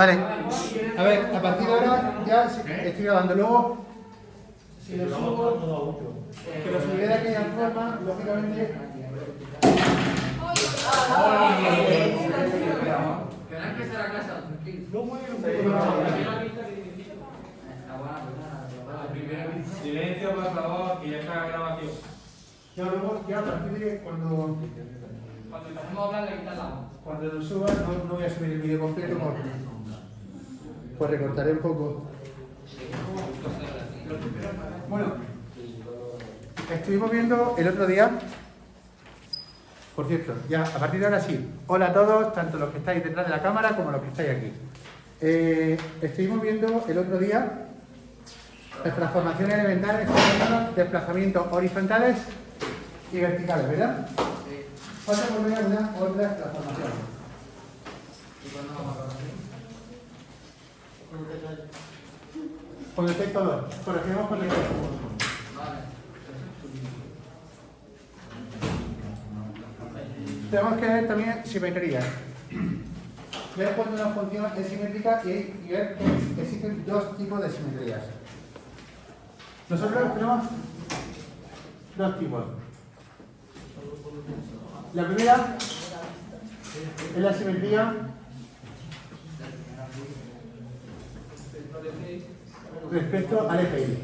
Vale, a ver, a partir de ahora ya estoy grabando. Luego, si lo subo, que lo subiré de aquella forma, lógicamente. Silencio, por favor, que ya está la grabación. Ya luego, ya a partir de cuando lo suba, no voy a subir el vídeo completo pues recortaré un poco. Bueno, estuvimos viendo el otro día, por cierto, ya a partir de ahora sí, hola a todos, tanto los que estáis detrás de la cámara como los que estáis aquí. Estuvimos viendo el otro día las transformaciones elementales, desplazamientos horizontales y verticales, ¿verdad? Falta volver a una otra transformación. Con el texto 2. Corregimos con el texto 2. Tenemos que ver también simetrías. Ver cuando una función es simétrica y ver que existen dos tipos de simetrías. Nosotros tenemos dos tipos. La primera es la simetría respecto al eje Y.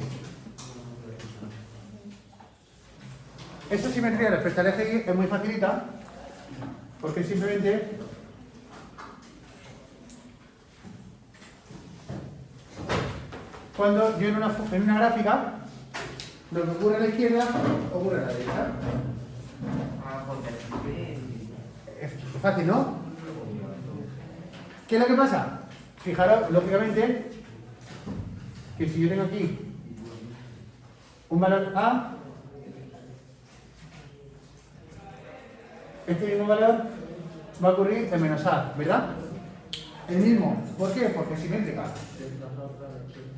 Esa simetría respecto al eje Y es muy facilita porque simplemente cuando yo en una gráfica lo que ocurre a la izquierda ocurre a la derecha. Es fácil, ¿no? ¿Qué es lo que pasa? Fijaros, lógicamente, que si yo tengo aquí un valor A, este mismo valor va a ocurrir en menos A, ¿verdad? El mismo. ¿Por qué? Porque es simétrica.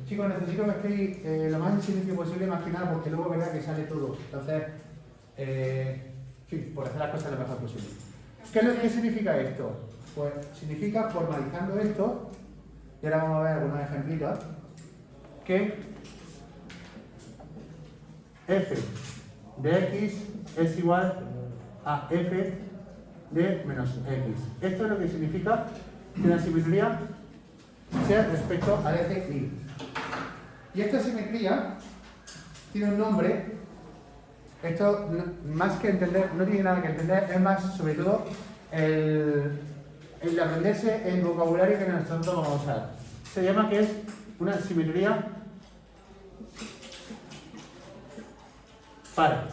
Chicos, necesito que estéis lo más en silencio posible, más que nada, porque luego verá que sale todo. Entonces, en fin, por hacer las cosas lo mejor posible. ¿Qué significa esto? Pues significa, formalizando esto, y ahora vamos a ver algunos ejemplitos, que f de x es igual a f de menos x. Esto es lo que significa que la simetría sea respecto al eje Y. Y esta simetría tiene un nombre. Esto, más que entender, no tiene nada que entender, es más, sobre todo, el aprenderse el vocabulario que nosotros vamos a usar. Se llama que es una simetría par.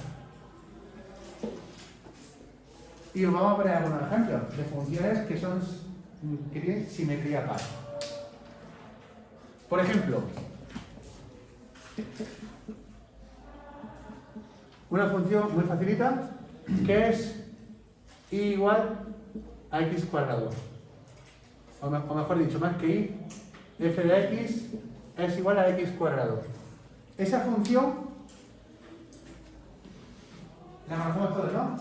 Y os vamos a poner algunos ejemplos de funciones que tienen simetría par. Por ejemplo, una función muy facilita que es y igual a x cuadrado. O mejor dicho, más que y, f de x es igual a x cuadrado. Esa función la conocemos todos, ¿no?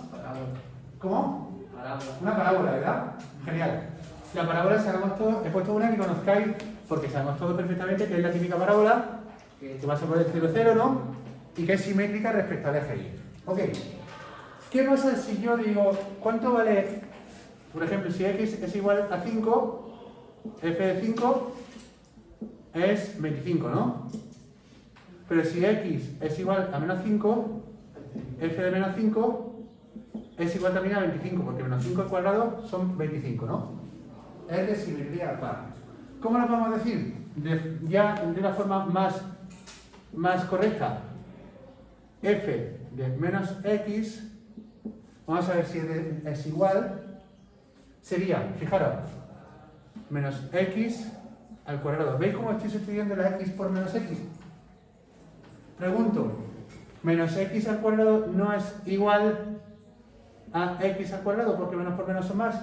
¿Cómo? Parábola. Una parábola, ¿verdad? Genial. La parábola sabemos todos, he puesto una que conozcáis porque sabemos todos perfectamente que es la típica parábola que pasa por el 0, 0, ¿no? Y que es simétrica respecto al eje Y. Ok. ¿Qué pasa si yo digo, cuánto vale, por ejemplo, si x es igual a 5, f de 5 es 25, ¿no? Pero si x es igual a menos 5, f de menos 5 es igual también a 25, porque menos 5 al cuadrado son 25, ¿no? Es de simetría par. ¿Cómo lo podemos decir? Ya de una forma más correcta. F de menos x, vamos a ver si es igual, sería, fijaros, menos x al cuadrado. ¿Veis cómo estoy sustituyendo la x por menos x? Pregunto, ¿menos x al cuadrado no es igual a x al cuadrado porque menos por menos son más?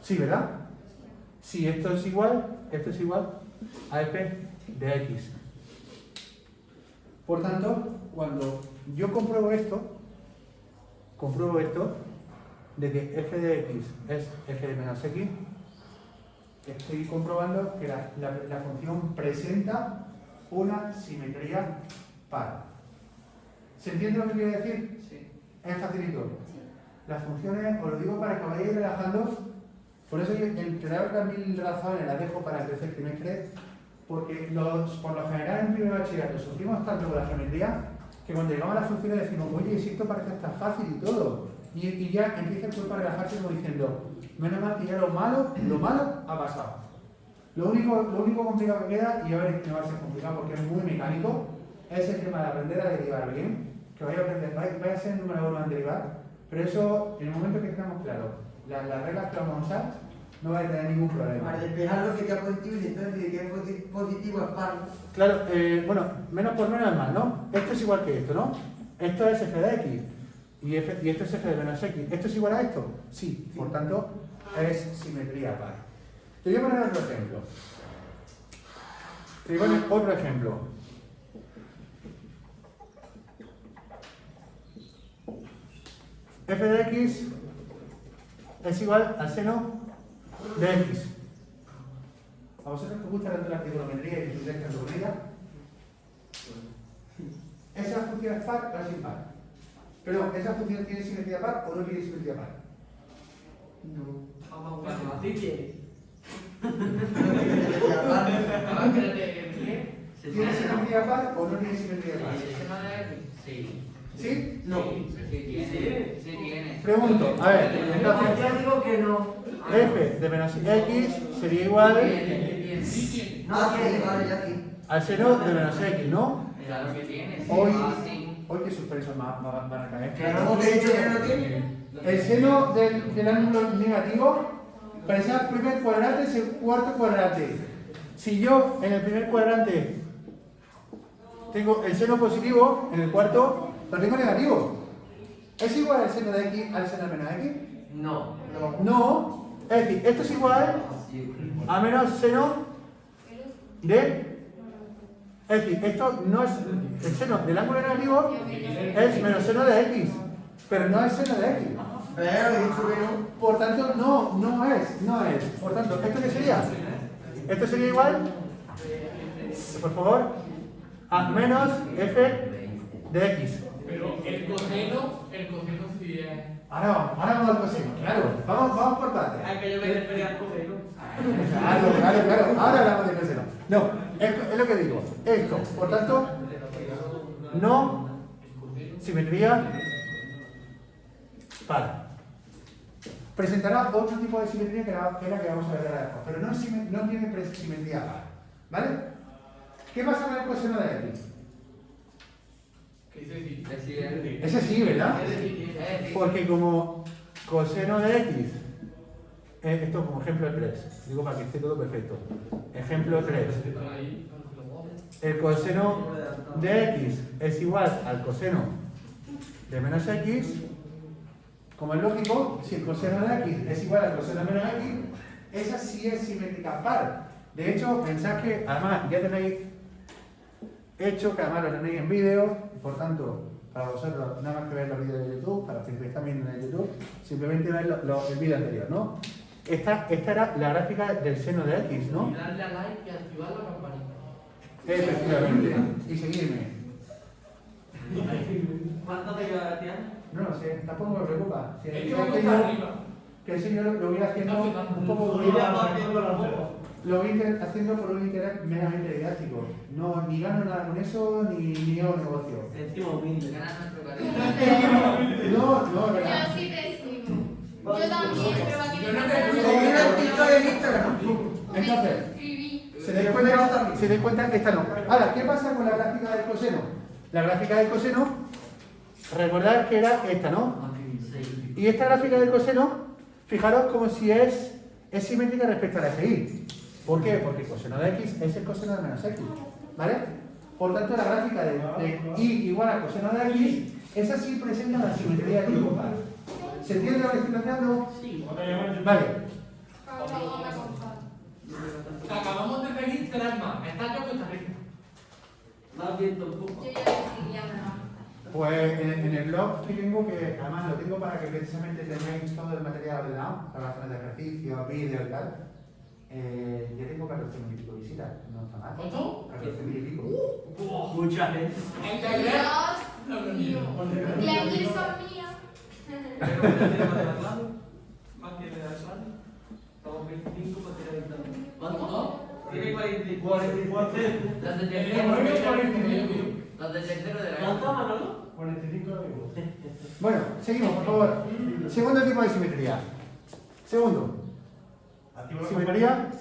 Sí, ¿verdad? Si esto es igual a f de x. Por tanto, cuando yo compruebo esto de que f de x es f de menos x, estoy comprobando que la función presenta una simetría par. ¿Se entiende lo que quiero decir? Sí. Es facilito. Las funciones, os lo digo para que vayáis relajando. Por eso yo, entre otras 1000 razones, las dejo para el tercer trimestre, porque por lo general en primer bachillerato sufrimos tanto con la geometría que cuando llegamos a las funciones decimos, oye, si esto parece tan fácil y todo. Y ya empieza el cuerpo a relajarse como diciendo, menos mal que ya lo malo ha pasado. Lo único complicado que queda, y a ver que no va a ser complicado porque es muy mecánico, es el tema de aprender a derivar bien, que vaya a ser el número 1 en derivar, pero eso, en el momento que tengamos claro las reglas que vamos a usar, no va a tener ningún problema. Para despejarlo sería positivo y entonces si es positivo es par. Claro, bueno, menos por menos es más, ¿no? Esto es igual que esto, ¿no? Esto es f de x y esto es f de menos x. ¿Esto es igual a esto? Sí, por tanto, es simetría par. Te voy a poner otro ejemplo. Te voy a poner otro ejemplo. F de x es igual al seno de x. ¿A vosotros os gusta tanto la trigonometría y estudiar trigonometría? ¿Esa función es par o es impar? Pero, ¿esa función tiene simetría par o no tiene simetría par? Vamos a jugar así que. ¿Tiene simetría par o no tiene simetría par? Sí. ¿Sí? No. Sí tiene. Pregunto, a ver, entonces, Yo digo que no. f de menos x sería igual Ah, sí, vale, ya sí. al seno de menos x, ¿no? Claro que tiene. Hoy que suspensos van a caer. ¿Cómo te he dicho que no tiene? El seno del ángulo negativo, pensad primer cuadrante, cuarto cuadrante. Si yo en el primer cuadrante tengo el seno positivo, en el cuarto lo tengo negativo. ¿Es igual el seno de x al seno de menos x? No. No. Es decir, esto es igual a menos seno de... Es decir, esto no es... El seno del ángulo negativo es menos seno de x, pero no es seno de x. Pero he dicho que no. Por tanto, no es. Por tanto, ¿esto qué sería? Esto sería igual, por favor, a menos f de x. Pero el coseno sí es. Ahora vamos al coseno, claro. Vamos por partes. Hay que yo me refería al coseno. Claro. Ahora hablamos de coseno. No, es lo que digo. Esto, por tanto, no simetría par. Presentará otro tipo de simetría que es la que vamos a ver ahora después, pero no tiene simetría par. ¿Vale? ¿Qué pasa con el coseno de x? ¿Qué dice sí? Ese sí, ¿verdad? Porque como coseno de x, esto como ejemplo 3, digo para que esté todo perfecto. Ejemplo 3. El coseno de x es igual al coseno de menos x. Como es lógico, si el coseno de x es igual al coseno de menos x, esa sí es simétrica par. De hecho, pensad que además ya tenéis hecho, que además lo tenéis en vídeo, por tanto, para vosotros nada más que ver los vídeos de YouTube, para los que estáis también en el YouTube, simplemente ver el vídeo anterior, ¿no? Esta era la gráfica del seno de x, ¿no? Y darle a like y activar la campanita. Efectivamente. Y seguirme. ¿Cuánto te queda, tía? No lo sé, tampoco me preocupa. Si Es que es vamos que para yo- arriba. que eso yo lo voy haciendo un poco lo voy haciendo por un interés meramente didáctico. No, ni gano nada con eso, ni hago negocio. Encima humilde. Ganas nuestro cariño. No, ¿verdad? Yo sí te sigo. Yo también, pero aquí Yo no me te Como un artista de Instagram. Entonces, escribí. se den cuenta, esta no. Ahora, ¿qué pasa con la gráfica del coseno? La gráfica del coseno, recordad que era esta, ¿no? Sí. Y esta gráfica del coseno, fijaros como si es simétrica respecto a la FI. ¿Por qué? Porque el coseno de x es el coseno de menos x, ¿vale? Por tanto, la gráfica de y igual al coseno de x, esa sí presenta la simetría de tipo par. ¿Se entiende lo que estoy planteando? Sí. Vale. Acabamos de seguir 3 más. Está yo Costa Rica. Más bien tampoco. Yo ya decidí nada. Pues en el blog que tengo, que además lo tengo para que precisamente tengáis todo el material ordenado, para las zonas de ejercicio, vídeos y tal. Ya tengo 14.000 y pico visitas, no está mal. ¿Cuánto? 14.000 y pico. Mucha gente. Dios mío. 10.000 son míos. Pero ¿cuánto tiene más de la clave? Más que de la clave. Estamos 25 para tirar el tanto. ¿Cuánto? Tiene 44. Las de tercero. Las de tercero de la ¿cuánto, Manolo? 45 amigos. Bueno, seguimos, por favor. Segundo tipo de simetría. Segundo. Simetría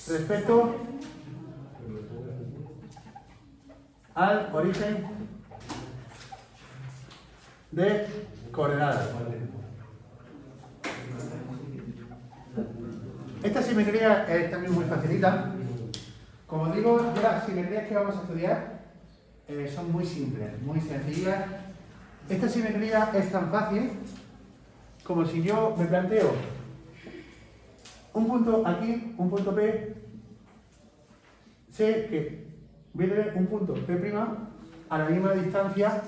respecto al origen de coordenadas. Esta simetría es también muy facilita. Como digo, las simetrías que vamos a estudiar son muy simples, muy sencillas. Esta simetría es tan fácil como si yo me planteo un punto aquí, un punto P, sé que voy a tener un punto P' a la misma distancia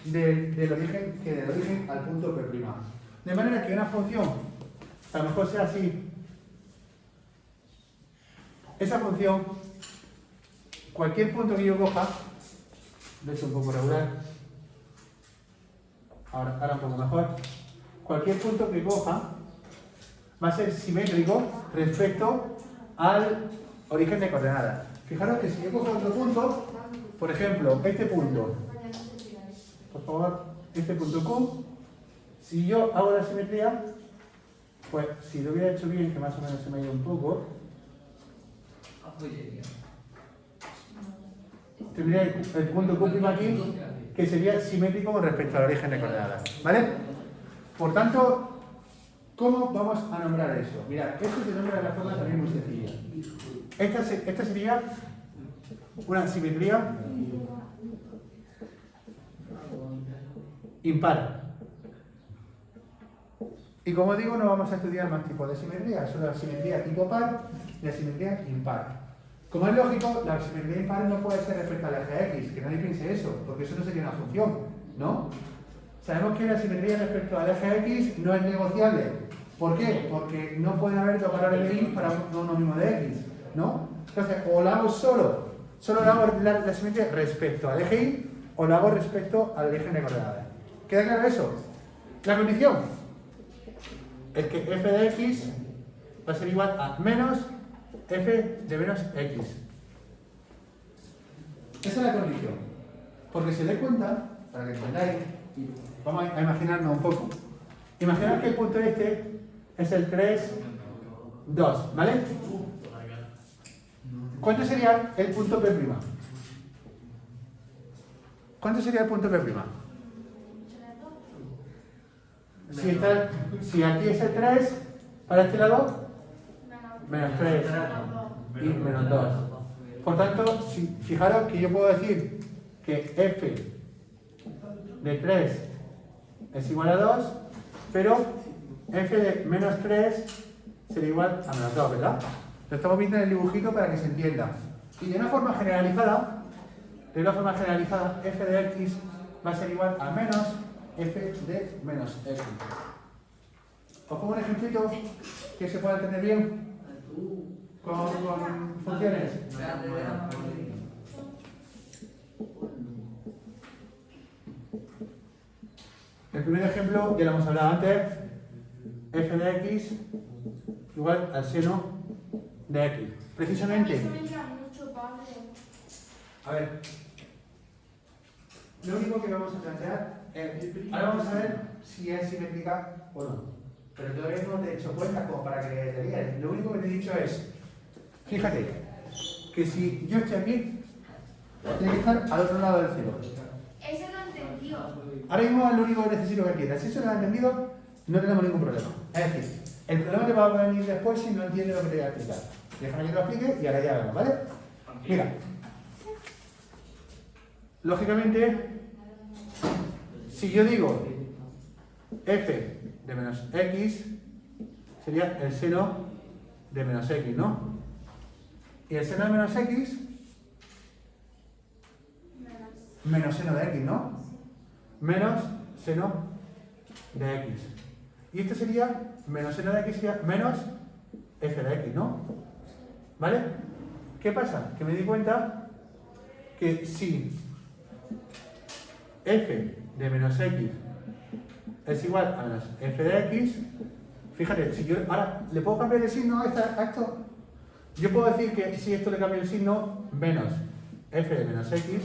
del origen al punto P'. De manera que una función, a lo mejor sea así, esa función, cualquier punto que yo coja, de hecho un poco regular, ahora un poco mejor, cualquier punto que coja va a ser simétrico respecto al origen de coordenadas. Fijaros que si yo cojo otro punto, por ejemplo, este punto, por favor, este punto Q, si yo hago la simetría, pues si lo hubiera hecho bien, que más o menos se me ha ido un poco, tendría el punto Q' aquí, que sería simétrico con respecto al origen de coordenadas, ¿vale? Por tanto, ¿cómo vamos a nombrar eso? Mirad, esto se nombra de la forma también muy sencilla. Esta sería una simetría impar. Y como digo, no vamos a estudiar más tipos de simetría, solo la simetría tipo par y la simetría impar. Como es lógico, la simetría impar no puede ser respecto al eje X, que nadie piense eso, porque eso no sería una función, ¿no? Sabemos que la simetría respecto al eje X no es negociable. ¿Por qué? Porque no puede haber dos valores de Y para uno mismo de X, ¿no? Entonces, o la hago solo la hago la simetría respecto al eje Y, o la hago respecto al origen de coordenadas. ¿Queda claro eso? La condición es que f de x va a ser igual a menos f de menos x. Esa es la condición. Porque si os dais cuenta, para que entendáis, vamos a imaginarnos un poco. Imaginad que el punto este es el 3, 2, ¿vale? ¿Cuánto sería el punto P'? ¿Cuánto sería el punto P'? Si aquí es el 3, para este lado, menos 3 y menos 2. Por tanto, fijaros que yo puedo decir que f de 3 es igual a 2, pero f de menos 3 sería igual a menos 2, ¿verdad? Lo estamos viendo en el dibujito para que se entienda. Y de una forma generalizada, f de x va a ser igual a menos f de menos x. Os pongo un ejemplito que se pueda entender bien con funciones. El primer ejemplo, ya lo hemos hablado antes, f de x igual al seno de x. Precisamente. A ver, lo único que vamos a plantear es, ahora vamos a ver si es simétrica o no. Pero todavía no te he hecho cuenta como para que te líes. Lo único que te he dicho es, fíjate, que si yo estoy aquí, tiene que estar al otro lado del cero. Eso no entendió. Ahora mismo es lo único que necesito que entiendas. Si eso lo has entendido, no tenemos ningún problema. Es decir, el problema te va a venir después si no entiendes lo que te voy a explicar. Déjame que te lo explique y ahora ya vemos, ¿vale? Mira. Lógicamente, si yo digo f de menos x, sería el seno de menos x, ¿no? Y el seno de menos x, menos seno de x, ¿no? Menos seno de x. Y esto sería menos seno de x sería menos f de x, ¿no? ¿Vale? ¿Qué pasa? Que me di cuenta que si f de menos x es igual a menos f de x, fíjate, si yo ahora le puedo cambiar el signo a esto, yo puedo decir que si esto le cambio el signo, menos f de menos x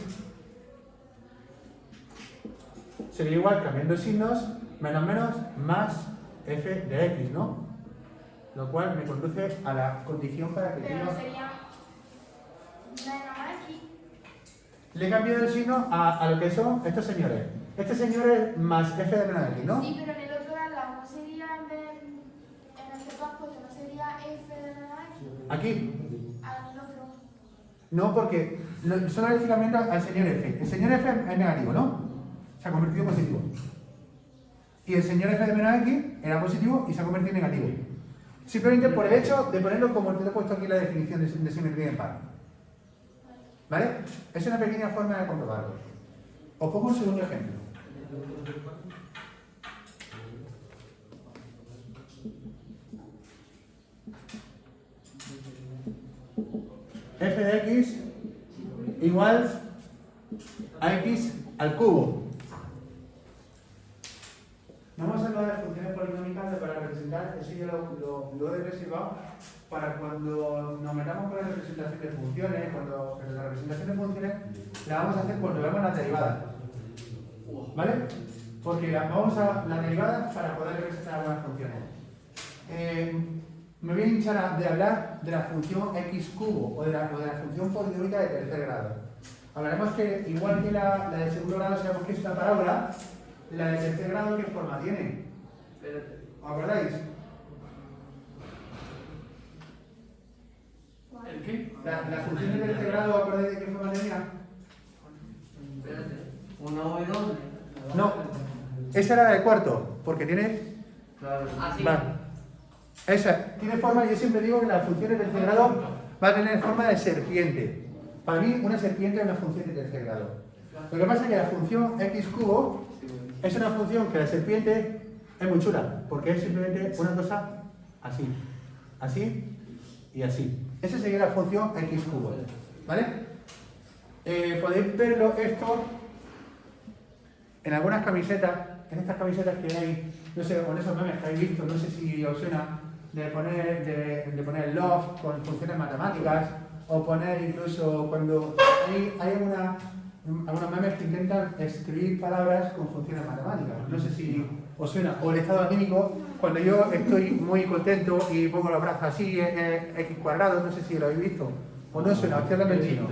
sería igual, cambiando signos, menos menos más f de x, ¿no? Lo cual me conduce a la condición para que Pero tenga... sería menos aquí. Le he cambiado el signo a lo que son estos señores. Este señor es más f de menos x, ¿no? Sí, pero en el otro lado no sería en este paso, no sería f de menos aquí. Aquí. En el otro. No, porque solo le estoy cambiando al señor f. El señor f es negativo, ¿no? Se ha convertido en positivo. Y el señor f de menos x era positivo y se ha convertido en negativo. Simplemente por el hecho de ponerlo como te he puesto aquí la definición de simetría en par. ¿Vale? Es una pequeña forma de comprobarlo. Os pongo un segundo ejemplo. F de x igual a x al cubo. Vamos a hablar de funciones polinómicas para representar, eso ya lo he reservado para cuando nos metamos con la representación de funciones, pero la representación de funciones la vamos a hacer cuando veamos las derivadas. ¿Vale? Porque vamos a las derivadas para poder representar algunas funciones. Me voy a hinchar de hablar de la función x cubo o de la función polinómica de tercer grado. Hablaremos que, igual que la de segundo grado, sabemos que es una parábola. La de tercer grado, ¿qué forma tiene? ¿Os acordáis? ¿El qué? La función de tercer grado, ¿os acordáis de qué forma tenía? Espérate. ¿Una y doble? No, esa era la de cuarto, porque tiene... Claro. Ah, sí. Vale. Esa tiene forma, yo siempre digo que la función de tercer grado va a tener forma de serpiente. Para mí, una serpiente es una función de tercer grado. Lo que pasa es que la función x cubo es una función que la serpiente es muy chula, porque es simplemente una cosa así, así y así. Esa sería la función x cubo, ¿vale? Podéis verlo esto en algunas camisetas, en estas camisetas que hay, no sé, con esos memes que habéis visto, no sé si os suena, de poner love con funciones matemáticas, o poner incluso cuando hay algunos memes que intentan escribir palabras con funciones matemáticas. No sé si os suena. O el estado anímico, cuando yo estoy muy contento y pongo los brazos así, x cuadrado, no sé si lo habéis visto. O no suena, estoy hablando en chino.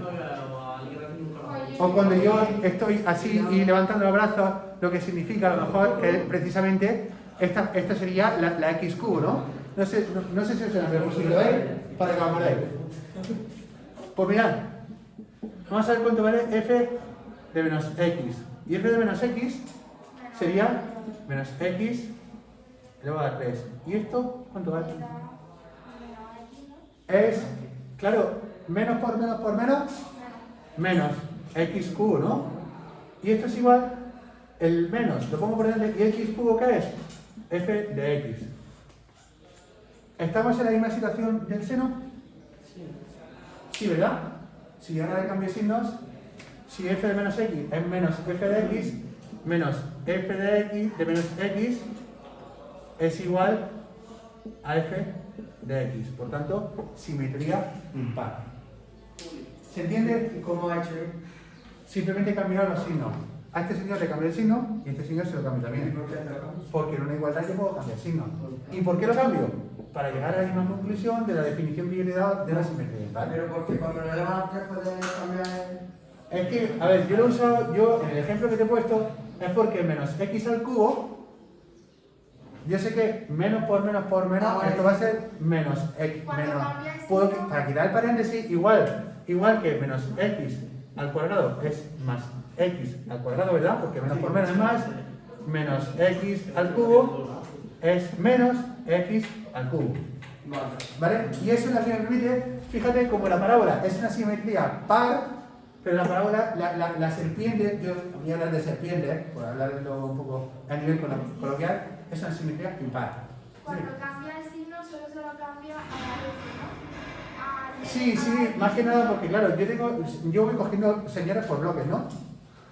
O cuando yo estoy así y levantando los brazos, lo que significa a lo mejor que precisamente esta sería la x cubo, ¿no? No sé si os suena, pero si lo veis, para que lo acordáis. Pues mirad, vamos a ver cuánto vale f de menos x. Y f de menos x sería menos x elevado a 3. ¿Y esto cuánto vale? Es, claro, menos por menos por menos, menos x cubo, ¿no? Y esto es igual, el menos, lo pongo por delante, ¿y x cubo qué es? F de x. ¿Estamos en la misma situación del seno? Sí, ¿verdad? Si ahora le cambio signos, si f de menos x es menos f de x, menos f de x de menos x es igual a f de x. Por tanto, simetría impar. ¿Se entiende? ¿Cómo ha hecho él? Simplemente he cambiado los signos. A este señor le cambio el signo y a este señor se lo cambio también. Porque en una igualdad yo puedo cambiar signo. ¿Y por qué lo cambio? Para llegar a la misma conclusión de la definición que yo le he dado de la simetría impar. Pero porque cuando lo elevan a 3 puede cambiar el... Es que, a ver, yo lo he usado, en el ejemplo que te he puesto, es porque menos x al cubo, yo sé que menos por menos por menos, esto va a ser menos x, menos. Para quitar el paréntesis, igual que menos x al cuadrado es más x al cuadrado, ¿verdad? Porque menos por menos es más, menos x al cubo es menos x al cubo. ¿Vale? Y eso es lo que me permite, fíjate, como la parábola es una simetría par, pero la parábola, la serpiente, yo voy a hablar de serpiente, por hablarlo un poco a nivel coloquial, es una simetría impar. cuando cambia el signo solo se lo cambia a la F, ¿no? Sí, sí, más que nada porque, claro, yo voy cogiendo señores por bloques, ¿no?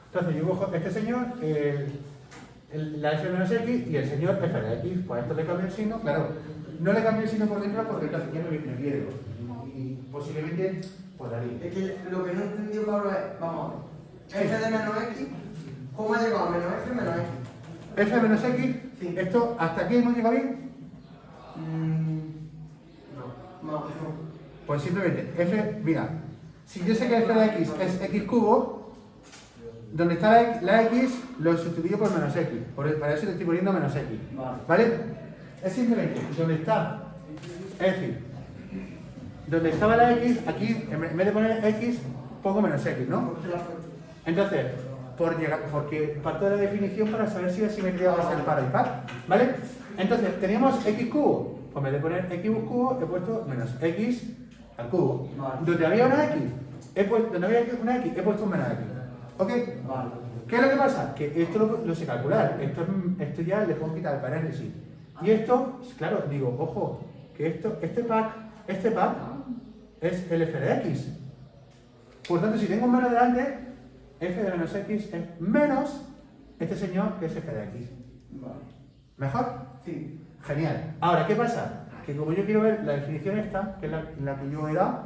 Entonces yo cojo este señor, la F menos X y el señor F de X. Pues a esto le cambio el signo, claro. No le cambio el signo por dentro porque entonces ya me pierdo. Y posiblemente por ahí. Es que lo que no he entendido, Pablo, es, vamos a ver, f de menos x, ¿cómo ha llegado a menos f menos x? F menos X, Sí. esto, ¿hasta aquí hemos llegado bien? No. Pues simplemente, F, mira, si yo sé que F de X es X cubo, donde está la X lo sustituyo por menos X. Para eso le estoy poniendo menos X. ¿Vale? Es simplemente, donde está, es decir, donde estaba la X, aquí, en vez de poner X, pongo menos X, ¿no? ¿Por qué la has puesto? Entonces, porque parto de la definición para saber si la simetría va a ser par o impar, ¿vale? Entonces, teníamos X cubo, pues en vez de poner X cubo, he puesto menos X al cubo. Vale. Donde había una X, donde había una X, he puesto un menos X. ¿Ok? Vale. ¿Qué es lo que pasa? Que esto lo sé calcular, esto ya le puedo quitar el paréntesis. Y esto, claro, digo, ojo, que este pack es el F de X. Por tanto, si tengo un menos delante, F de menos X es menos este señor que es F de X. Vale. ¿Mejor? Sí. Genial. Ahora, ¿qué pasa? Que como yo quiero ver la definición esta, que es la que yo he dado,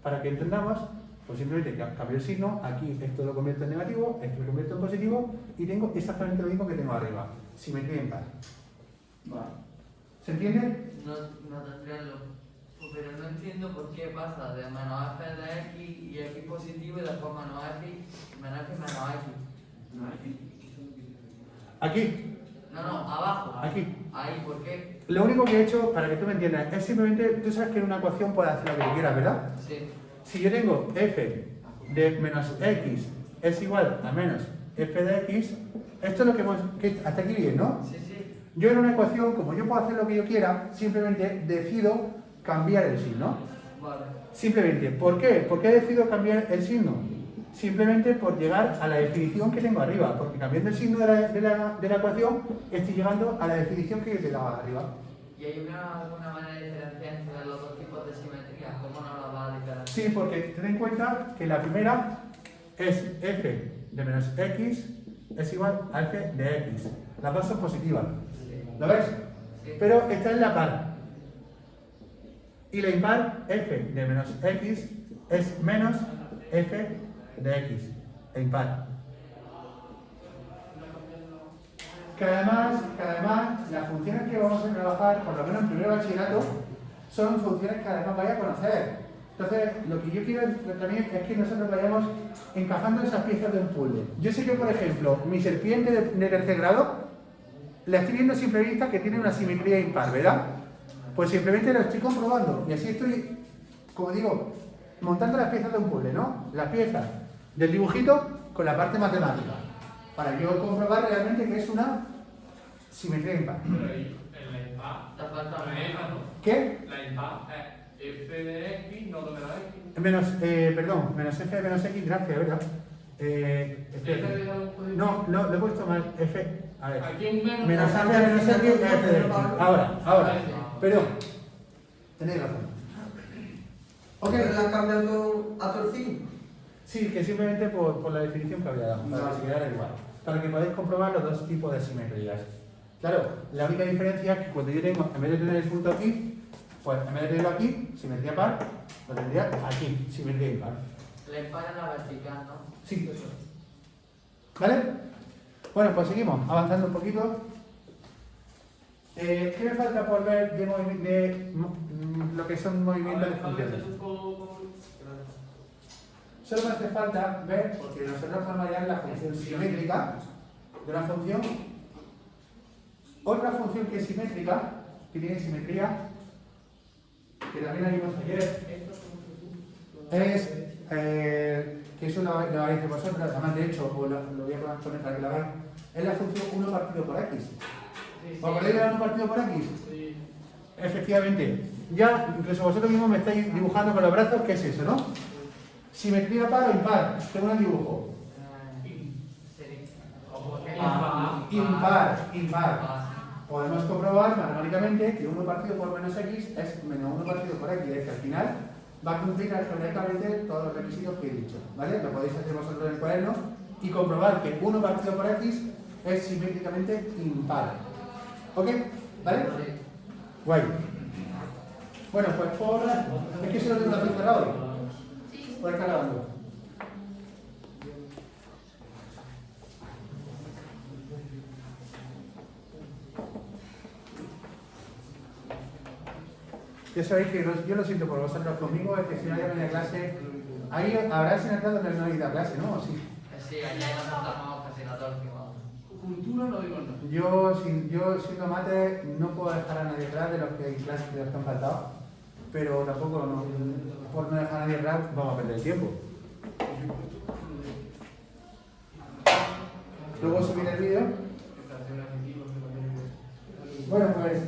para que entendamos, pues simplemente cambio el signo, aquí esto lo convierto en negativo, esto lo convierto en positivo, y tengo exactamente lo mismo que tengo arriba. Simetría impar. Vale. ¿Se entiende? No tendría lo. Pero no entiendo por qué pasa de menos f de x y x positivo y después menos x menos x. Aquí, No, abajo. aquí. Ahí, ¿por qué? Lo único que he hecho, para que tú me entiendas, es simplemente, tú sabes que en una ecuación puedes hacer lo que tú quieras, ¿verdad? Sí. Si yo tengo f de menos x es igual a menos f de x, esto es lo que hemos... hasta aquí bien, ¿no? Sí. Yo en una ecuación, como yo puedo hacer lo que yo quiera, simplemente decido cambiar el signo. Vale. Simplemente, ¿por qué? ¿Por qué decido cambiar el signo? Simplemente por llegar a la definición que tengo arriba, porque cambiando el signo de la ecuación, estoy llegando a la definición que yo te daba arriba. ¿Y hay alguna manera de diferenciar entre los dos tipos de simetría? ¿Cómo no la va a diferenciar? Sí, porque ten en cuenta que la primera es f de menos x es igual a f de x. Las dos son positivas. ¿Lo ves? Sí. Pero esta es la par. Y la impar, f de menos x es menos f de x. E impar. Que además, las funciones que vamos a trabajar, por lo menos en primer bachillerato, son funciones que además vais a conocer. Entonces, lo que yo quiero también es que nosotros vayamos encajando esas piezas de un puzzle. Yo sé que, por ejemplo, mi serpiente de tercer grado, la estoy viendo a simple vista que tiene una simetría impar, ¿verdad? Pues simplemente lo estoy comprobando. Y así estoy, como digo, montando las piezas de un puzzle, ¿no? Las piezas del dibujito con la parte matemática. Para yo comprobar realmente que es una simetría impar. Pero ahí, en la impar, Te falta la una. ¿no? ¿Qué? La impar es f de x, no de menos x. Menos f de menos x, gracias, ¿verdad? Espérate. No, lo he puesto mal. F. A ver. Aquí un menos. Menos f de menos x es f de x. Ahora. Perdón. Tenéis razón. Ok. ¿Pero le has cambiado a torcido? Sí, que simplemente por la definición que había dado, para que se quedara igual. Para que podáis comprobar los dos tipos de simetrías. Claro, la única diferencia es que cuando yo tengo, en vez de tener el punto aquí, pues en vez de tenerlo aquí, simetría par, lo tendría aquí, simetría impar. La impar es la vertical, ¿no? Sí. ¿Vale? Bueno, pues seguimos avanzando un poquito. ¿Qué me falta por ver de lo que son movimientos de funciones? Solo me hace falta ver, porque nosotros vamos a hallar la función simétrica de una función. Otra función que es simétrica, que tiene simetría, que también la vimos ayer, es que eso lo habéis de vosotros, además de hecho, os lo voy a poner para que la veáis, es la función 1 partido por x. ¿Os acordáis de la 1 partido por x? Sí. Efectivamente. Ya, incluso vosotros mismos me estáis dibujando con los brazos, ¿qué es eso, no? Simetría par o impar, según el dibujo. Sería. Impar. podemos comprobar matemáticamente que 1 partido por menos x es menos 1 partido por x, es que al final va a cumplir algebraicamente todos los requisitos que he dicho, ¿vale? Lo podéis hacer vosotros en el cuaderno y comprobar que 1 partido por x es simétricamente impar. ¿Ok? ¿Vale? Guay. Bueno, pues es que solo tengo la pizarra hoy. Por estar grabando. Ya sabéis que yo lo siento por vosotros conmigo, es que si no hay media clase, ahí habrá asignatura donde no hay la clase, ¿no? ¿O sí? Sí, allá nos saltamos casi la torcima. Cultura no digo nada. Yo siendo mate no puedo dejar a nadie atrás de los que hay clases que han faltado, pero tampoco por no dejar a nadie atrás vamos a perder el tiempo. Luego subiré el vídeo. Bueno, pues,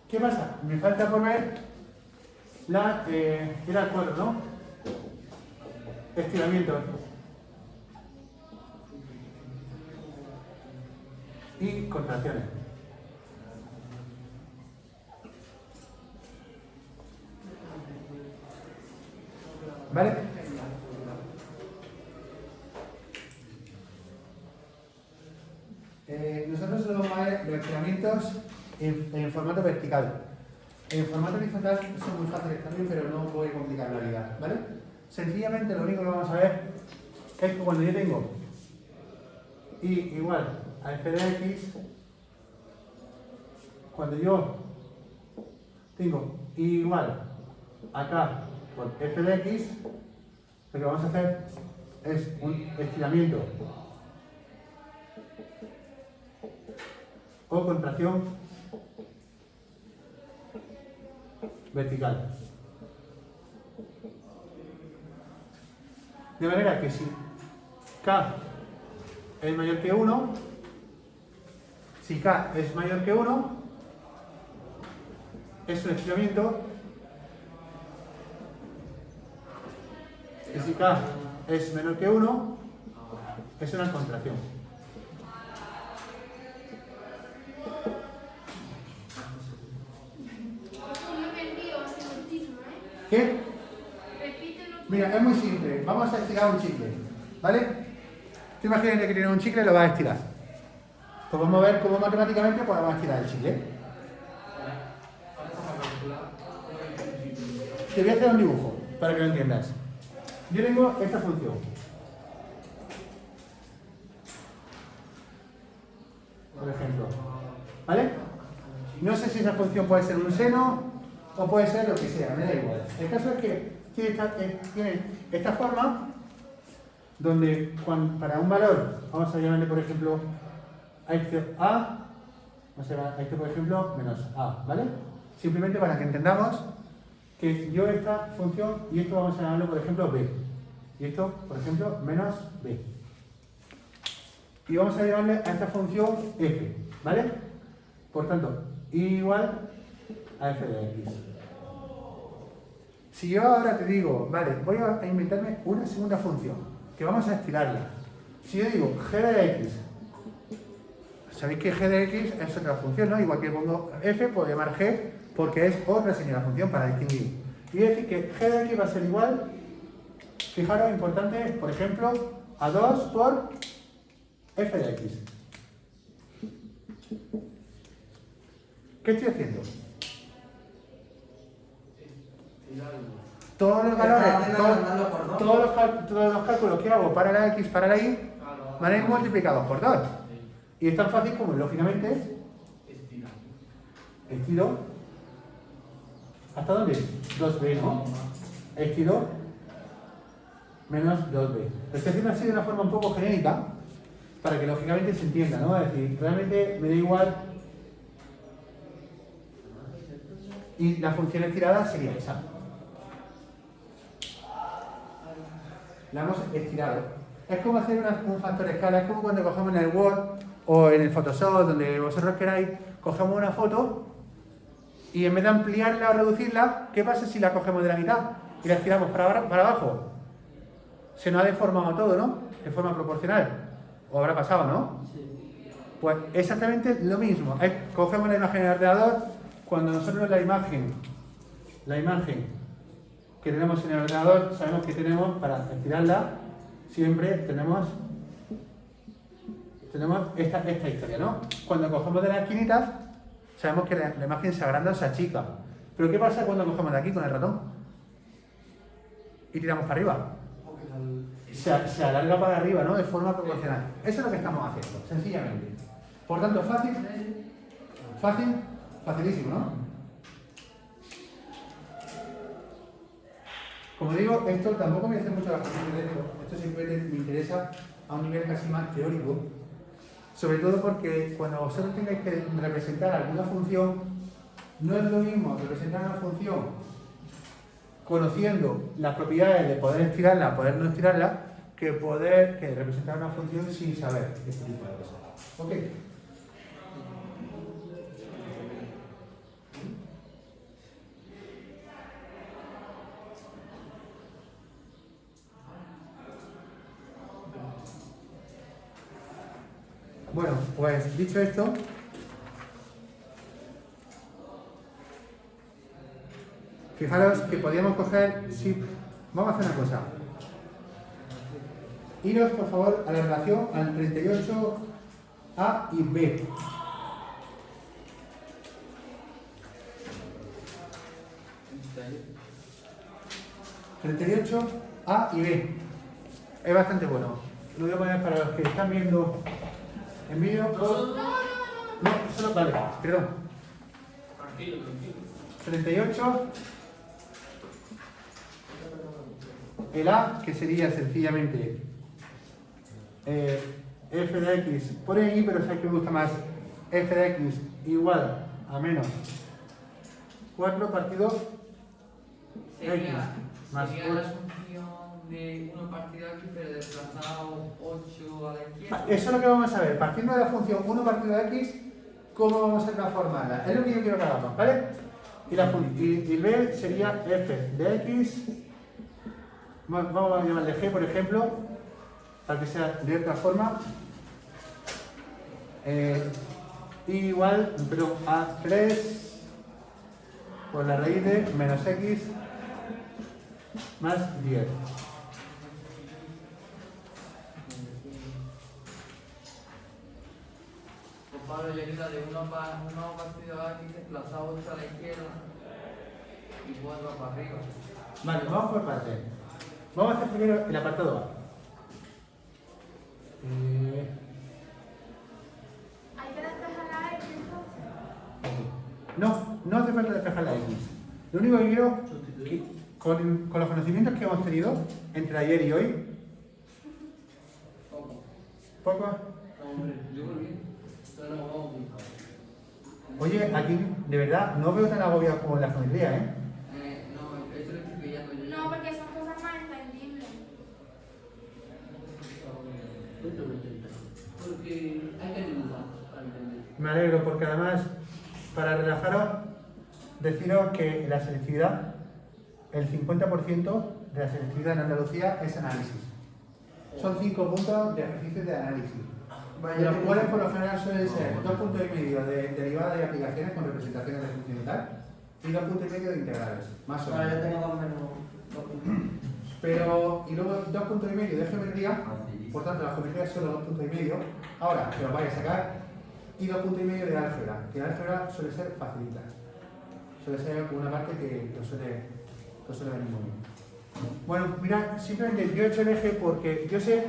¿qué pasa? Me falta por ver era el 4, ¿no? Estiramiento. Y contracciones. ¿Vale? Nosotros solo vamos a ver los estiramientos en formato vertical. En formato horizontal son muy fáciles también, pero no voy a complicar la vida, ¿vale? Sencillamente lo único que vamos a ver es que cuando yo tengo y igual a f de x, cuando yo tengo y igual acá por f de x, lo que vamos a hacer es un estiramiento o contracción vertical. De manera que si k es mayor que 1, si k es mayor que 1, es un estiramiento, y si k es menor que 1, es una contracción. ¿Qué? Mira, es muy simple. Vamos a estirar un chicle, ¿vale? Tú imagínate que tienes un chicle y lo vas a estirar. Pues vamos a ver cómo matemáticamente podemos estirar el chicle. Te voy a hacer un dibujo para que lo entiendas. Yo tengo esta función. Por ejemplo. ¿Vale? No sé si esa función puede ser un seno o puede ser lo que sea, me da igual. El caso es que tiene esta forma donde para un valor, vamos a llamarle por ejemplo a este A, vamos a llamar a este por ejemplo menos A, ¿vale? Simplemente para que entendamos que yo esta función y esto vamos a llamarlo por ejemplo B y esto por ejemplo menos B y vamos a llamarle a esta función F, ¿vale? Por tanto, igual a f de x. Si yo ahora te digo, vale, voy a inventarme una segunda función, que vamos a estirarla. Si yo digo g de x, sabéis que g de x es otra función, ¿no? Igual que pongo f, puedo llamar g porque es otra señal de función para distinguir. Y decir que g de x va a ser igual, fijaros, importante, por ejemplo, a 2 por f de x. ¿Qué estoy haciendo? Todos los valores, todos los cálculos que hago para la x, para la y, van a ir multiplicados por 2. Y es tan fácil como, lógicamente, estiro. ¿Hasta dónde? 2b, ¿no? Estiro menos 2b. Lo estoy haciendo así de una forma un poco genérica, para que lógicamente se entienda, ¿no? Es decir, realmente me da igual. Y la función estirada sería esa. La hemos estirado. Es como hacer un factor escala, es como cuando cogemos en el Word o en el Photoshop, donde vosotros queráis, cogemos una foto y en vez de ampliarla o reducirla, ¿qué pasa si la cogemos de la mitad y la estiramos para abajo? Se nos ha deformado todo, ¿no? De forma proporcional. ¿O habrá pasado, no? Pues exactamente lo mismo. Cogemos la imagen del ordenador, cuando nosotros la imagen que tenemos en el ordenador, sabemos que tenemos, para estirarla, siempre tenemos esta historia, ¿no? Cuando cogemos de las esquinitas, sabemos que la imagen se agranda o se achica. Pero ¿qué pasa cuando cogemos de aquí con el ratón? Y tiramos para arriba. Se alarga para arriba, ¿no? De forma proporcional. Eso es lo que estamos haciendo, sencillamente. Por tanto, facilísimo, ¿no? Como digo, esto tampoco me hace mucho la cuestión de esto simplemente me interesa a un nivel casi más teórico, sobre todo porque cuando vosotros tengáis que representar alguna función, no es lo mismo representar una función conociendo las propiedades de poder estirarla, poder no estirarla, que representar una función sin saber este tipo de cosas. ¿Ok? Bueno, pues dicho esto, fijaros que podríamos coger, sí, vamos a hacer una cosa. Iros por favor a la relación al 38A y B. A y B. Es bastante bueno. Lo voy a poner para los que están viendo en vídeo. No, solo, vale, perdón. 38. El A, que sería sencillamente f de x por y, pero sé que me gusta más f de x igual a menos 4 partido x más 8. Sería la función de 1 partido aquí, pero desplazado 8 a la izquierda. Eso es lo que vamos a ver. Partiendo de la función 1 partido x, ¿cómo vamos a transformarla? Es lo que yo quiero que hagamos, ¿vale? Y b sería f de x, vamos a llamarle g, por ejemplo, para que sea de otra forma, igual, pero a 3 por la raíz de menos x más 10. Pues Pablo, yo quita de 1 partido aquí, desplazado 8 a la izquierda y 4 para arriba. Vale, vamos por partes. Vamos a hacer primero el apartado A. Hay que despejar la X entonces. No hace falta despejar la X. Lo único que quiero, que con los conocimientos que hemos tenido entre ayer y hoy, poco. Hombre, yo creo que no nos vamos a buscar. Oye, aquí de verdad no veo tan agobiado como en la geometría, ¿eh? No, esto lo estoy pillando yo. No, porque son cosas más entendibles. Porque hay que dibujar para entender. Me alegro porque además, para relajaros, deciros que la selectividad, el 50% de la selectividad en Andalucía es análisis. Son 5 puntos de ejercicios de análisis. De los cuales por lo general suelen ser 2 puntos y medio de derivadas y aplicaciones con representaciones de función y tal, y 2 puntos y medio de integrales, más o menos. Vale, yo tengo 2 menos 2 puntos. Pero, y luego 2 puntos y medio de geometría, por tanto la geometría es solo 2 puntos y medio, ahora que los vais a sacar, y 2 puntos y medio de álgebra, que álgebra suele ser facilita, suele ser una parte que os suele venir muy bien. Bueno, mirad, simplemente yo he hecho el eje porque yo sé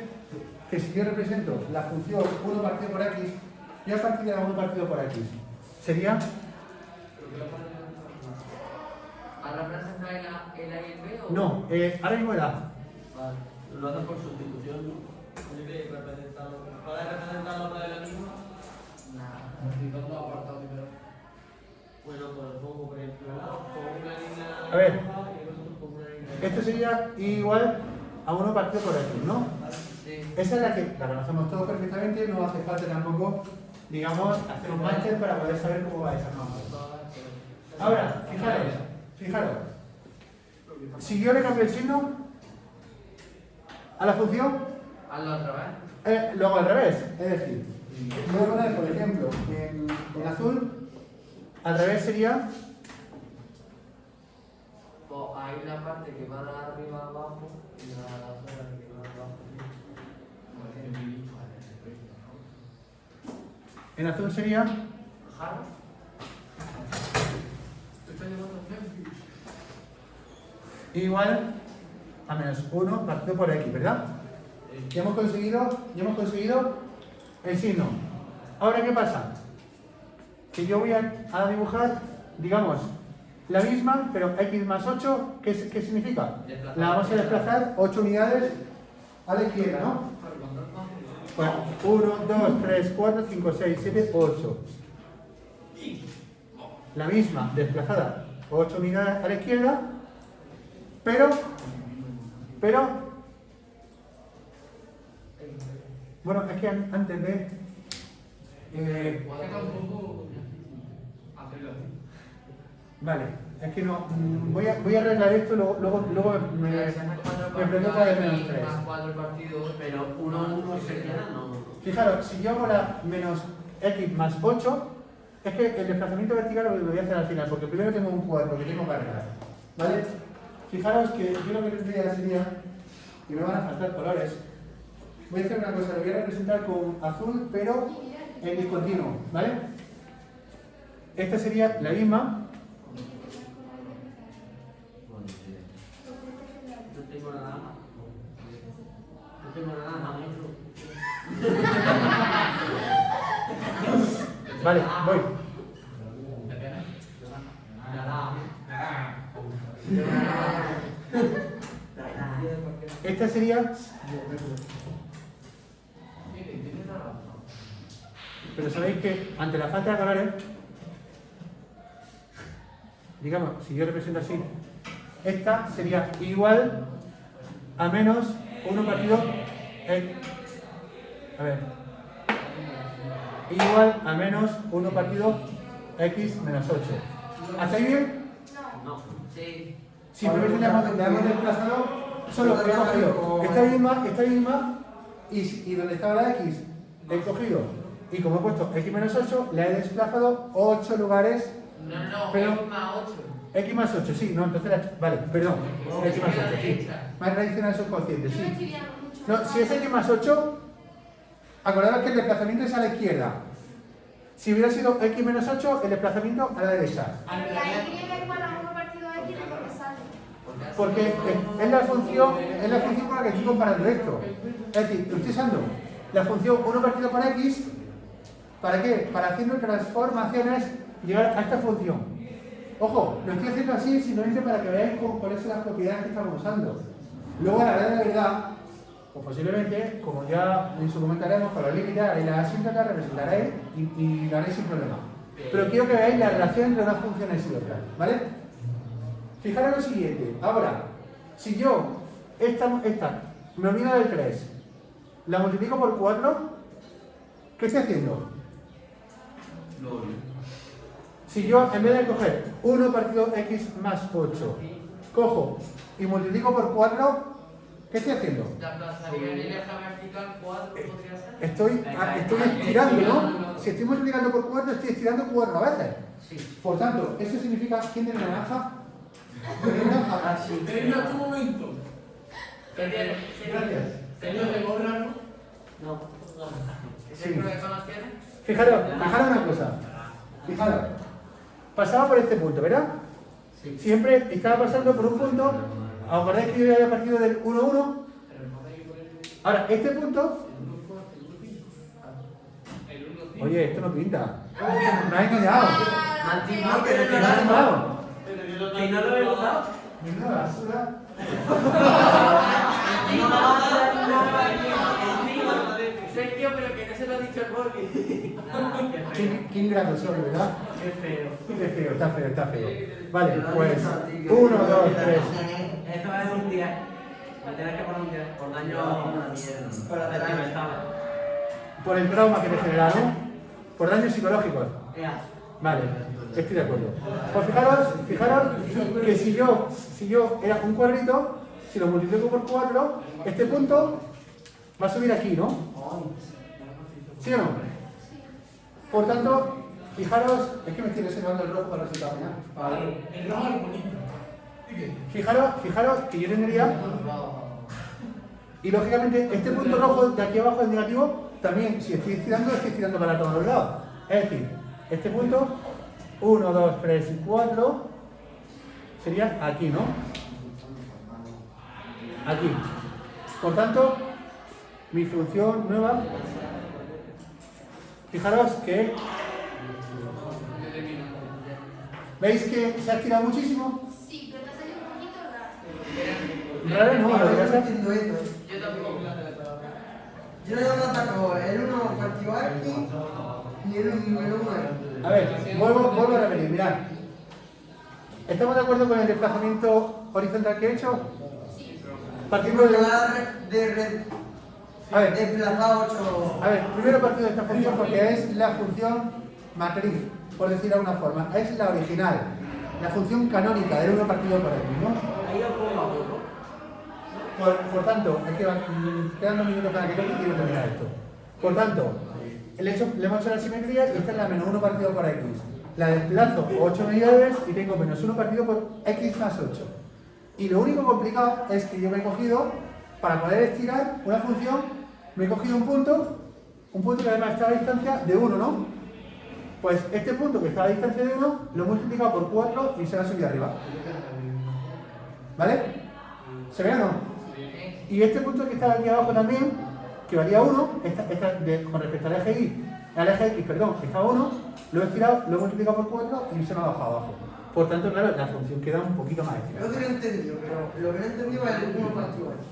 que si yo represento la función 1 partido por x, yo a partir de la 1 partido por x, sería... ¿Ahora representar el A y el B o...? No, ahora mismo el A. Vale, lo haces por sustitución, ¿no? ¿Puedes representarlo de la misma? Explicando apartado primero. Bueno, pues pongo por ejemplo con una línea A ver. roja y el otro con una línea Esto sería igual a 1 partido por x, ¿no? Sí. Esa es la que la conocemos todos perfectamente, no hace falta tampoco, digamos, hacer un máster para poder saber cómo va esa cosa. Ahora, fijaros. Si yo le cambio el signo a la función, Hazlo otra vez. lo hago al revés. Es decir, Voy a poner, por ejemplo, en azul, al revés sería, Pues hay la parte que va de arriba a abajo y la otra que va de abajo. en azul sería ¿Jaro? igual a menos 1 partido por x, ¿verdad? Ya hemos conseguido el signo. Ahora, ¿qué pasa? Que yo voy a dibujar, digamos, la misma, pero x más 8, ¿qué significa? La vamos a desplazar 8 unidades a la izquierda, ¿no? Bueno, 1, 2, 3, 4, 5, 6, 7, 8. La misma desplazada 8 unidades a la izquierda, pero, bueno, es que antes de, vale, es que no, voy a arreglar esto, luego me preocupa de menos 3. Más 4 partidos, pero 1 sería no. Fijaros, si yo hago la menos x más 8, es que el desplazamiento vertical lo voy a hacer al final, porque primero tengo un cuadro que tengo que arreglar, ¿vale? Fijaros que yo lo que tendría sería, y me van a faltar colores, voy a hacer una cosa, lo voy a representar con azul, pero en discontinuo, ¿vale? Esta sería la misma. Yo tengo naranja. Yo tengo naranja, maestro. Vale, voy. Esta sería... Pero sabéis que ante la falta de colores, digamos, si yo represento así, esta sería igual a menos 1 partido... a ver. Igual a menos 1 partido x menos 8. ¿Hasta ahí bien? No. Sí. Simplemente le hemos desplazado, solo he cogido esta misma y donde estaba la x he cogido, y como he puesto x menos 8, le he desplazado 8 lugares. No, pero, x más 8. X más 8, sí, no, entonces vale, perdón, x más 8, sí. Más tradicional subconsciente, Yo me sí. estoy liando mucho. No, si es x más 8, acordaros que el desplazamiento es a la izquierda. Si hubiera sido x menos 8, el desplazamiento a la derecha. La Y igual a 1 partido X de lo que sale. Porque es la función con la que estoy comparando esto. Es decir, estoy usando la función 1 partido por x, ¿para qué? Para haciendo transformaciones, llegar a esta función. Ojo, lo estoy haciendo así simplemente para que veáis cuáles son las propiedades que estamos usando. Luego, a la hora de verdad, pues posiblemente, como ya en su momento haremos con los límites, haréis la asíntota, representaréis y lo haréis sin problema. Pero quiero que veáis la relación entre unas funciones y otras, ¿vale? Fijaros lo siguiente. Ahora, si yo esta me olvido del 3, la multiplico por 4, ¿qué estoy haciendo? Si yo, en vez de coger 1 partido x más 8, cojo y multiplico por 4, ¿qué estoy haciendo? La aplazaría en el eje vertical 4, podría ser. Estoy estirando, ¿no? Si estoy multiplicando por 4, estoy estirando 4 veces. Sí. Por tanto, eso significa, ¿quién tiene naranja? ¿Tiene naranja? Así. Espera un momento. ¿Qué tiene? Gracias. Señor de gorra, ¿no? No. Sí. ¿Ese problema las tiene? Fijaros una cosa. Fijaros. Pasaba por este punto, ¿verdad? Sí. Siempre estaba pasando por un punto. ¿Acordáis que yo había partido del 1, 1? Ahora, este punto... Oye, esto no pinta. Me ha engañado. Mantiene, Me ha engañado. ¿Que no lo he usado? Menuda basura. Sergio, pero que no se lo ha dicho el Borgi. Qué ingrato soy, ¿verdad? Qué feo. Qué feo, está feo. Vale, pues 1, 2, 3. Esto es un 10. Me tienes que poner un 10 por daño Para hacer daño. Por el trauma que te generaron, por daños psicológicos. Ya. Vale, estoy de acuerdo. Pues fijaros que si yo era un cuadrito, si lo multiplico por 4, este punto va a subir aquí, ¿no? ¿Sí o no? Por tanto, fijaros, es que me estoy reservando el rojo para el resultado final. Vale. El rojo es bonito. Fijaros que yo tendría, y lógicamente este punto rojo de aquí abajo es negativo, también si estoy estirando para todos los lados. Es decir, este punto, 1, 2, 3 y 4, sería aquí, ¿no? Aquí. Por tanto, mi función nueva, fijaros que, ¿veis que se ha estirado muchísimo? Sí, pero te ha salido un poquito raro. Raro no, lo Yo que no pasa- entiendo eso. Yo tampoco. Yo no saco el 1 partido X ni el 1 9. A ver, vuelvo a repetir, mirad. ¿Estamos de acuerdo con el desplazamiento horizontal que he hecho? Partiendo de... A ver, Desplazado 8. a ver, primero partido de esta función porque es la función matriz, por decir de alguna forma. Es la original, la función canónica del 1 partido por x, ¿no? Ahí lo pongo a poco. Por tanto, es que quedan 2 minutos para que toque y quiero terminar esto. Por tanto, le hemos hecho la simetría y esta es la menos 1 partido por x. La desplazo 8 unidades y tengo menos 1 partido por x más 8. Y lo único complicado es que yo me he cogido, para poder estirar una función, me he cogido un punto que además está a distancia de 1, ¿no? Pues este punto que está a distancia de 1 lo he multiplicado por 4 y se lo ha subido arriba. ¿Vale? ¿Se ve o no? Y este punto que está aquí abajo también, que valía 1, con respecto al eje Y, al eje X, perdón, que está 1, lo he estirado, lo he multiplicado por 4 y se me ha bajado abajo. Por tanto, claro, la función queda un poquito más estirada. Yo que lo he entendido, pero lo que no he entendido es el 1 partido X.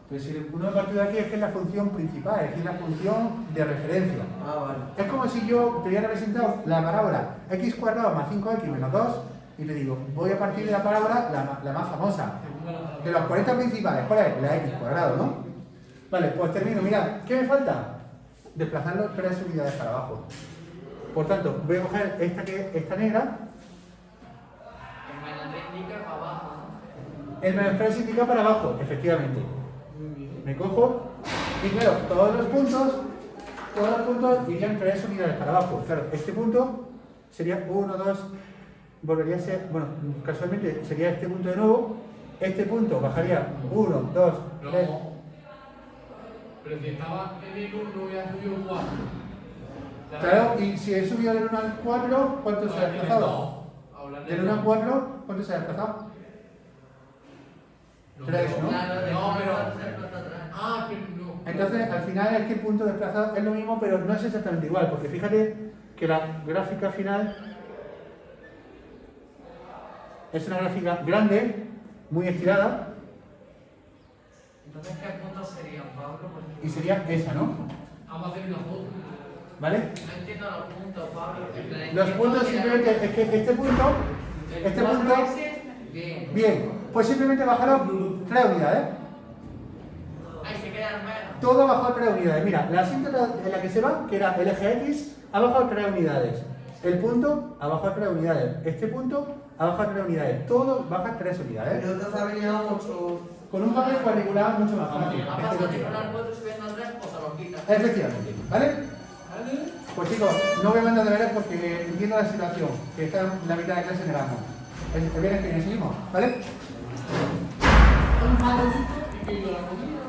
Pues si el 1 partido de aquí es que es la función principal, es decir, la función de referencia. Ah, vale. Es como si yo te hubiera representado la parábola x cuadrado más 5x menos 2 y te digo, voy a partir de la parábola la más famosa. De los 40 principales, ¿cuál es? La x cuadrado, ¿no? Vale, pues termino. Mirad, ¿qué me falta? Desplazarlo 3 unidades para abajo. Por tanto, voy a coger esta negra. El menos 3 indica para abajo, ¿no? El menos 3 indica para abajo, efectivamente. Me cojo y claro, todos los puntos irían 3 unidades para abajo. Claro, este punto sería 1, 2, volvería a ser, bueno, casualmente sería este punto de nuevo. Este punto bajaría 1, 2, 3. Pero si estaba en el 1, hubiera subido 4. Claro, y si he subido del 1 al 4, ¿cuánto se ha desplazado? Del 1 al 4, ¿cuánto se ha desplazado? 3, ¿no? No, pero. Ah, pero no. Entonces, al final es que el punto desplazado es lo mismo, pero no es exactamente igual, porque fíjate que la gráfica final es una gráfica grande, muy estirada, Entonces, ¿qué puntos serían, Pablo? Porque y sería esa, ¿no? Vamos a hacer una foto. ¿Vale? no entiendo los puntos, Pablo. Los puntos simplemente es que este punto, bien, pues simplemente bajaron 3 unidades. Ahí se quedan menos. Todo ha bajado 3 unidades. Mira, la síntesis en la que se va, que era el eje X, ha bajado 3 unidades. El punto ha bajado 3 unidades. Este punto ha bajado 3 unidades. Todo baja 3 unidades. El otro se ha venido 8. Con un papel cuadricular mucho más fácil. Ha pasado de 1 al 4 subiendo al 3, pues se lo quita. Efectivamente, ¿vale? Pues chicos, no voy a mandar deberes porque entiendo la situación, que está en la mitad de clase negamos. El viernes que viene seguimos, ¿vale? Un malito y que yo la comida.